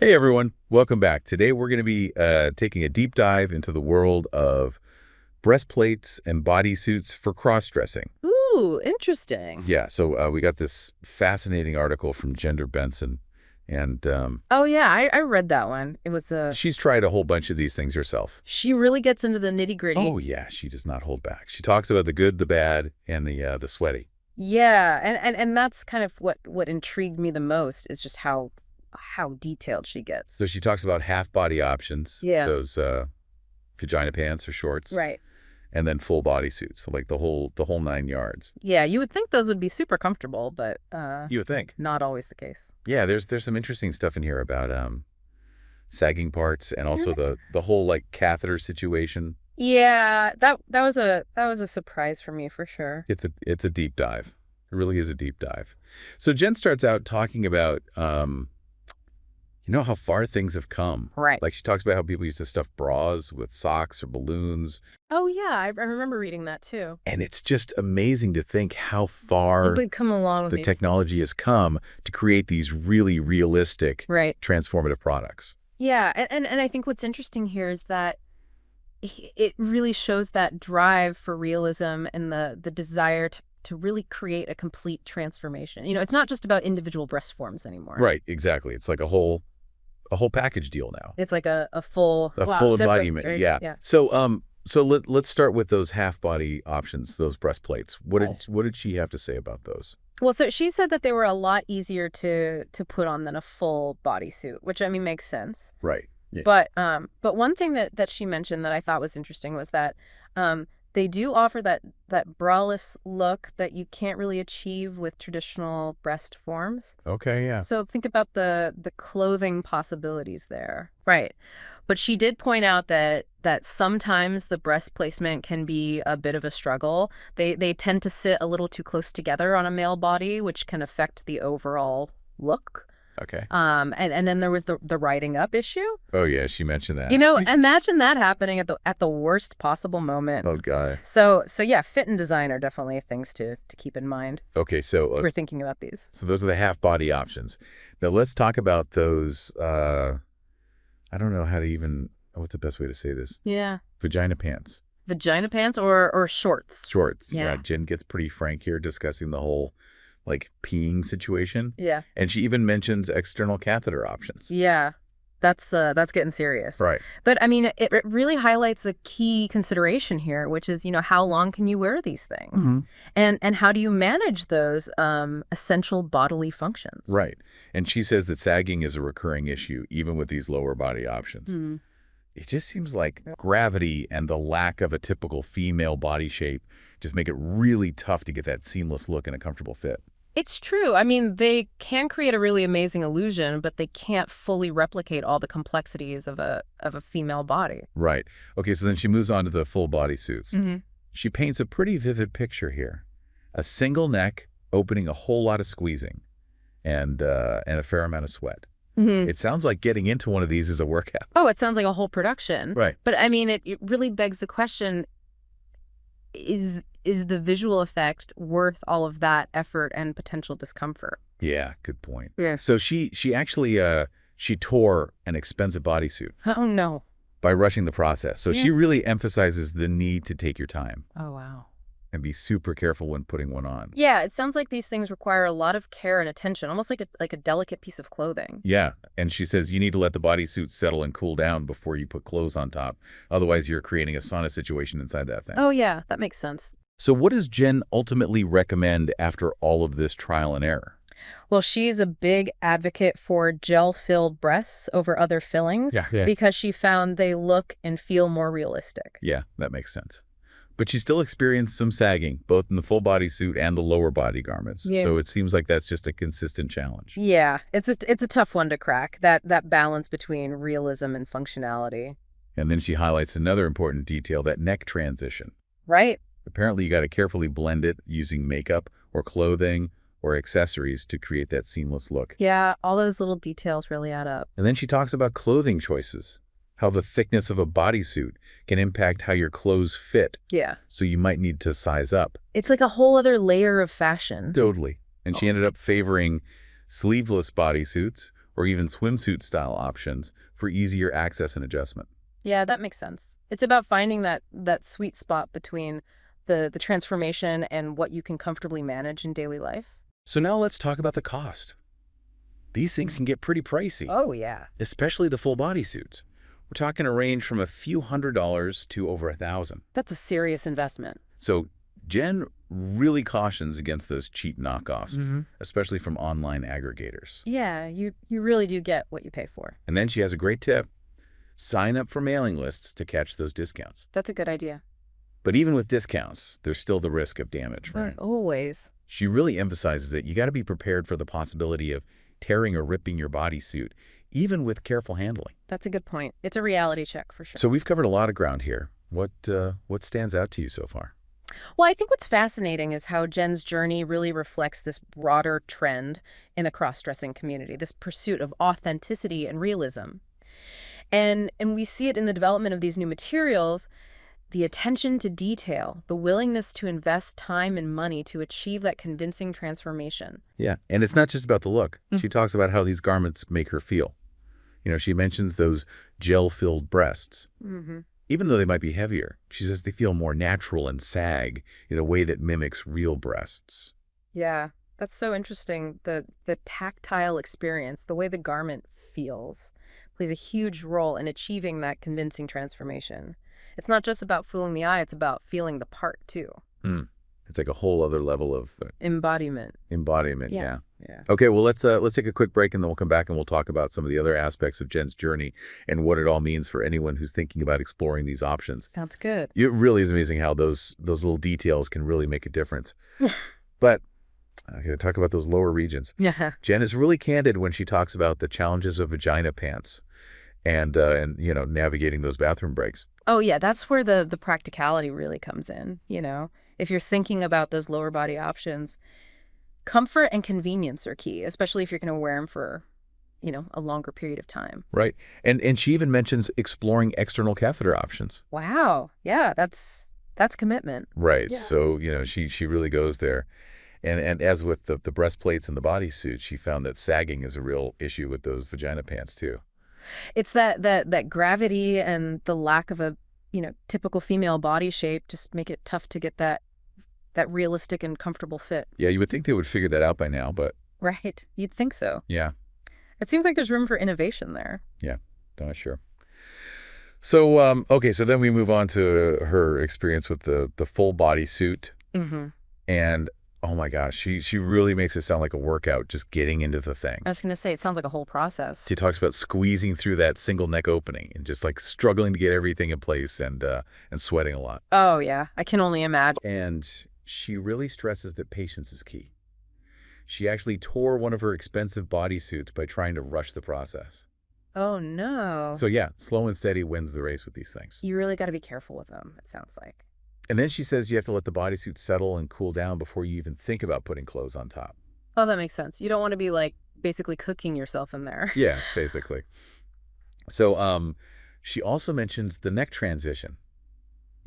Hey everyone, welcome back. Today we're going to be taking a deep dive into the world of breastplates and bodysuits for cross-dressing. Ooh, interesting. Yeah, so we got this fascinating article from Jenn der Bentson, and Oh yeah, I read that one. It was she's tried a whole bunch of these things herself. she really gets into the nitty-gritty. Oh yeah, she does not hold back. She talks about the good, the bad, and the sweaty. Yeah, and that's kind of what intrigued me the most is just how detailed she gets. So she talks about half-body options, Yeah. those vagina pants or shorts, Right. and then full bodysuits, so like the whole 9 yards. Yeah, you would think those would be super comfortable, but You would think. not always the case. Yeah, there's some interesting stuff in here about sagging parts and also the whole like catheter situation. Yeah, that was a surprise for me for sure. It's a deep dive. It really is a deep dive. So Jen starts out talking about how far things have come. Right. Like she talks about how people used to stuff bras with socks or balloons. Oh yeah, I remember reading that too. And it's just amazing to think how far We've come along with the these. technology has come to create these really realistic, Right. transformative products. Yeah, and I think what's interesting here is that it really shows that drive for realism and the desire to really create a complete transformation. It's not just about individual breast forms anymore. Right, exactly. It's like a whole package deal now. It's like a full Full embodiment. right? Yeah. So let's start with those half body options, those breastplates. What did she have to say about those? Well, so she said that they were a lot easier to put on than a full bodysuit, which I mean makes sense. Right. Yeah. But one thing that she mentioned that I thought was interesting was that they do offer that braless look that you can't really achieve with traditional breast forms. Okay, yeah. So think about the clothing possibilities there. Right. But she did point out that sometimes the breast placement can be a bit of a struggle. They tend to sit a little too close together on a male body, which can affect the overall look. Okay. And then there was the riding up issue. Oh yeah, she mentioned that. Imagine that happening at the worst possible moment. Oh guy. So yeah, fit and design are definitely things to keep in mind. Okay, so We're thinking about these. So those are the half body options. Now let's talk about those I don't know what's the best way to say this? Yeah. Vagina pants. Vagina pants or shorts. Shorts. Yeah. Jen gets pretty frank here discussing the whole like peeing situation. Yeah. And she even mentions external catheter options. Yeah. That's getting serious. Right. But I mean, it really highlights a key consideration here, which is, how long can you wear these things? Mm-hmm. And how do you manage those essential bodily functions? Right. And she says that sagging is a recurring issue, even with these lower body options. Mm. It just seems like gravity and the lack of a typical female body shape just make it really tough to get that seamless look and a comfortable fit. It's true. I mean, they can create a really amazing illusion, but they can't fully replicate all the complexities of a female body. Right. Okay, so then she moves on to the full body suits. Mm-hmm. She paints a pretty vivid picture here. A single neck opening a whole lot of squeezing and a fair amount of sweat. Mm-hmm. It sounds like getting into one of these is a workout. Oh, it sounds like a whole production. Right. But I mean, it really begs the question, is the visual effect worth all of that effort and potential discomfort? Yeah, good point. Yeah. So she actually she tore an expensive bodysuit Oh, no. by rushing the process. So she really emphasizes the need to take your time Oh, wow. and be super careful when putting one on. Yeah, it sounds like these things require a lot of care and attention, almost like a delicate piece of clothing. Yeah, and she says you need to let the bodysuit settle and cool down before you put clothes on top. Otherwise, you're creating a sauna situation inside that thing. Oh, yeah, that makes sense. So what does Jen ultimately recommend after all of this trial and error? Well, she's a big advocate for gel-filled breasts over other fillings because she found they look and feel more realistic. Yeah, that makes sense. But she still experienced some sagging, both in the full bodysuit and the lower body garments. Yeah. So it seems like that's just a consistent challenge. Yeah, it's a tough one to crack, that balance between realism and functionality. And then she highlights another important detail, that neck transition. Right. Apparently, you got to carefully blend it using makeup or clothing or accessories to create that seamless look. Yeah, all those little details really add up. And then she talks about clothing choices, how the thickness of a bodysuit can impact how your clothes fit. Yeah. So you might need to size up. It's like a whole other layer of fashion. Totally. And she ended up favoring sleeveless bodysuits or even swimsuit-style options for easier access and adjustment. Yeah, that makes sense. It's about finding that sweet spot between the transformation and what you can comfortably manage in daily life. So now let's talk about the cost. These things can get pretty pricey, Oh, yeah. especially the full bodysuits. We're talking a range from a few $100s to over $1,000. That's a serious investment. So Jenn really cautions against those cheap knockoffs, especially from online aggregators. Yeah, you really do get what you pay for. And then she has a great tip. Sign up for mailing lists to catch those discounts. That's a good idea. But even with discounts, there's still the risk of damage, right? Always. She really emphasizes that you got to be prepared for the possibility of tearing or ripping your bodysuit, even with careful handling. That's a good point. It's a reality check for sure. So we've covered a lot of ground here. What stands out to you so far? Well, I think what's fascinating is how Jenn's journey really reflects this broader trend in the cross-dressing community, this pursuit of authenticity and realism. And we see it in the development of these new materials, the attention to detail, the willingness to invest time and money to achieve that convincing transformation. Yeah, and it's not just about the look. She talks about how these garments make her feel. She mentions those gel-filled breasts. Even though they might be heavier, she says they feel more natural and sag in a way that mimics real breasts. Yeah, that's so interesting. The tactile experience, the way the garment feels, plays a huge role in achieving that convincing transformation. It's not just about fooling the eye, it's about feeling the part, too. It's like a whole other level of Embodiment. yeah. Yeah. Okay, well, let's take a quick break, and then we'll come back and we'll talk about some of the other aspects of Jenn's journey and what it all means for anyone who's thinking about exploring these options. Sounds good. It really is amazing how those little details can really make a difference. But I gotta talk about those lower regions. Yeah. Jenn is really candid when she talks about the challenges of vagina pants and navigating those bathroom breaks. Oh, yeah, that's where the practicality really comes in, If you're thinking about those lower body options, comfort and convenience are key, especially if you're going to wear them for, a longer period of time. Right. And she even mentions exploring external catheter options. Wow. Yeah, that's commitment. Right. Yeah. So, she really goes there. And as with the breastplates and the bodysuit, she found that sagging is a real issue with those vagina pants, too. It's that gravity and the lack of a, typical female body shape just make it tough to get that realistic and comfortable fit. Yeah, you would think they would figure that out by now, but... Right. You'd think so. Yeah. It seems like there's room for innovation there. Yeah, not sure. So, okay, so then we move on to her experience with the full bodysuit. And... oh my gosh, she really makes it sound like a workout just getting into the thing. I was going to say, it sounds like a whole process. She talks about squeezing through that single neck opening and just like struggling to get everything in place and sweating a lot. Oh, yeah. I can only imagine. And she really stresses that patience is key. She actually tore one of her expensive bodysuits by trying to rush the process. Oh, no. So yeah, slow and steady wins the race with these things. You really got to be careful with them, it sounds like. And then she says you have to let the bodysuit settle and cool down before you even think about putting clothes on top. Oh, that makes sense. You don't want to be, basically cooking yourself in there. Yeah, basically. So she also mentions the neck transition.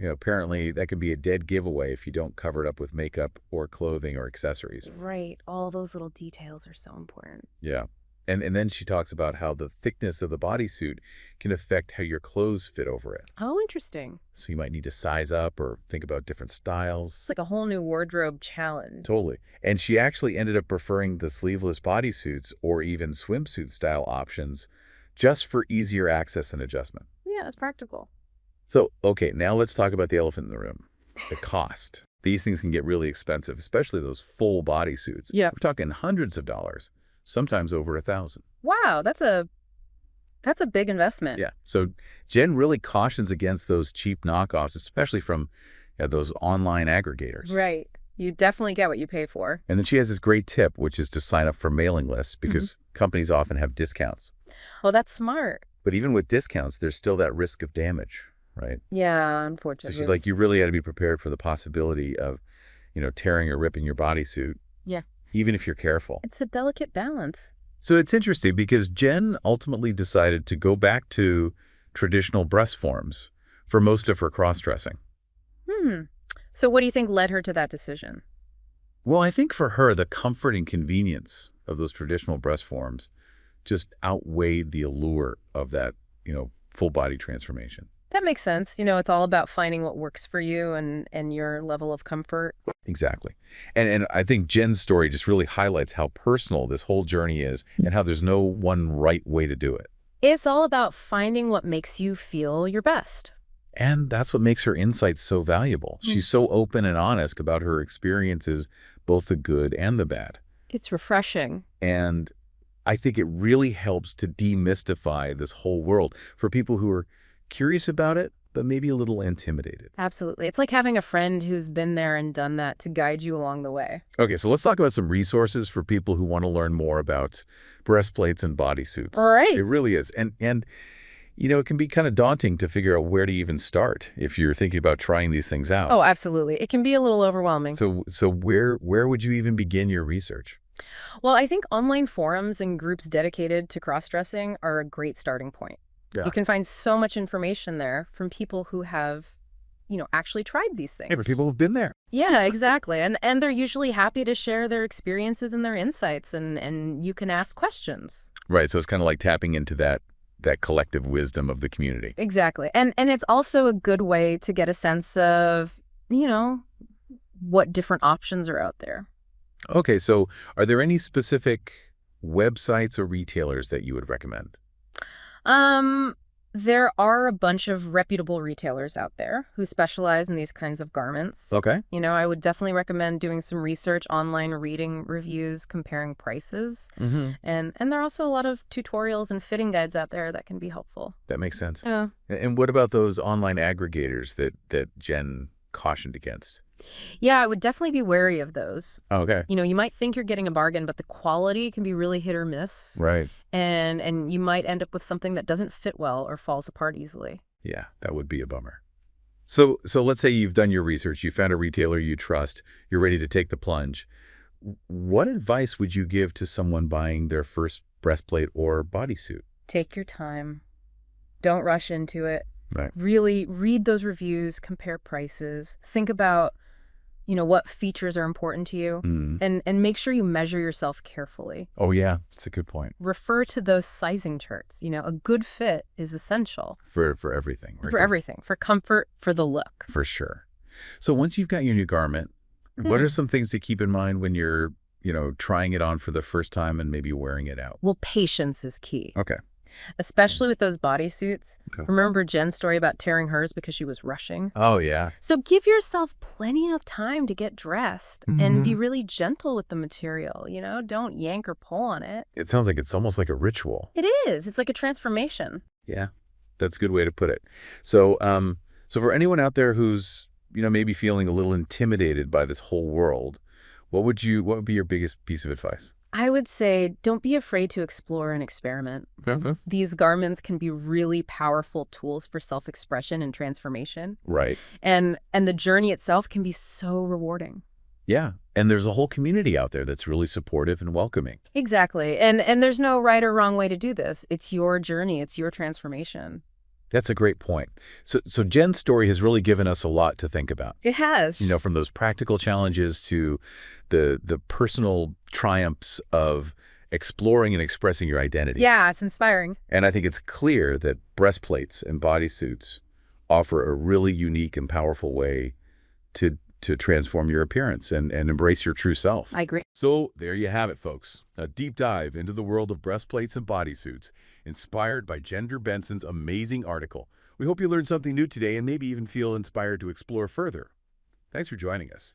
Apparently that can be a dead giveaway if you don't cover it up with makeup or clothing or accessories. Right. All those little details are so important. Yeah. And then she talks about how the thickness of the bodysuit can affect how your clothes fit over it. Oh, interesting. So you might need to size up or think about different styles. It's like a whole new wardrobe challenge. Totally. And she actually ended up preferring the sleeveless bodysuits or even swimsuit style options just for easier access and adjustment. Yeah, it's practical. So, okay, now let's talk about the elephant in the room, the cost. These things can get really expensive, especially those full bodysuits. Yeah. We're talking hundreds of dollars. Sometimes over $1,000. Wow, that's a big investment. Yeah. So Jenn really cautions against those cheap knockoffs, especially from those online aggregators. Right. You definitely get what you pay for. And then she has this great tip, which is to sign up for mailing lists because companies often have discounts. Oh, that's smart. But even with discounts, there's still that risk of damage, right? Yeah, So unfortunately. she's like, you really got to be prepared for the possibility of, tearing or ripping your bodysuit. Yeah. Even if you're careful. It's a delicate balance. So it's interesting because Jenn ultimately decided to go back to traditional breast forms for most of her cross-dressing. So what do you think led her to that decision? Well, I think for her, the comfort and convenience of those traditional breast forms just outweighed the allure of that, full body transformation. That makes sense. It's all about finding what works for you and your level of comfort. Exactly. And I think Jenn's story just really highlights how personal this whole journey is and how there's no one right way to do it. It's all about finding what makes you feel your best. And that's what makes her insights so valuable. She's so open and honest about her experiences, both the good and the bad. It's refreshing. And I think it really helps to demystify this whole world for people who are curious about it, but maybe a little intimidated. Absolutely. It's like having a friend who's been there and done that to guide you along the way. Okay, so let's talk about some resources for people who want to learn more about breastplates and bodysuits. All right. It really is. And it can be kind of daunting to figure out where to even start if you're thinking about trying these things out. Oh, absolutely. It can be a little overwhelming. So where would you even begin your research? Well, I think online forums and groups dedicated to cross-dressing are a great starting point. Yeah. You can find so much information there from people who have, actually tried these things. Hey, for people who've been there. Yeah, exactly. And they're usually happy to share their experiences and their insights, and you can ask questions. Right, so it's kind of like tapping into that collective wisdom of the community. Exactly. And it's also a good way to get a sense of, what different options are out there. Okay, so are there any specific websites or retailers that you would recommend? There are a bunch of reputable retailers out there who specialize in these kinds of garments. Okay. I would definitely recommend doing some research online, reading reviews, comparing prices. Mm-hmm. And there are also a lot of tutorials and fitting guides out there that can be helpful. That makes sense. Yeah. And what about those online aggregators that Jenn cautioned against? Yeah, I would definitely be wary of those. Okay. You might think you're getting a bargain, but the quality can be really hit or miss. Right. And you might end up with something that doesn't fit well or falls apart easily. Yeah, that would be a bummer. So let's say you've done your research, you found a retailer you trust, you're ready to take the plunge. What advice would you give to someone buying their first breastplate or bodysuit? Take your time. Don't rush into it. Right. Really read those reviews, compare prices, think about what features are important to you, and make sure you measure yourself carefully. Oh, yeah. That's a good point. Refer to those sizing charts. A good fit is essential. For everything. Right? For everything. For comfort, for the look. For sure. So once you've got your new garment, what are some things to keep in mind when you're, trying it on for the first time and maybe wearing it out? Well, patience is key. Okay. Especially with those bodysuits. Okay. Remember Jen's story about tearing hers because she was rushing? Oh, yeah. So give yourself plenty of time to get dressed and be really gentle with the material, Don't yank or pull on it. It sounds like it's almost like a ritual. It is. It's like a transformation. Yeah, that's a good way to put it. So so for anyone out there who's, maybe feeling a little intimidated by this whole world, what would be your biggest piece of advice? I would say don't be afraid to explore and experiment. Okay. These garments can be really powerful tools for self-expression and transformation. Right. And the journey itself can be so rewarding. Yeah. And there's a whole community out there that's really supportive and welcoming. Exactly. And there's no right or wrong way to do this. It's your journey. It's your transformation. That's a great point. So Jenn's story has really given us a lot to think about. It has. From those practical challenges to the personal triumphs of exploring and expressing your identity. Yeah, it's inspiring. And I think it's clear that breastplates and bodysuits offer a really unique and powerful way to transform your appearance and embrace your true self. I agree. So there you have it, folks. A deep dive into the world of breastplates and bodysuits, inspired by Jenn der Bentson's amazing article. We hope you learned something new today and maybe even feel inspired to explore further. Thanks for joining us.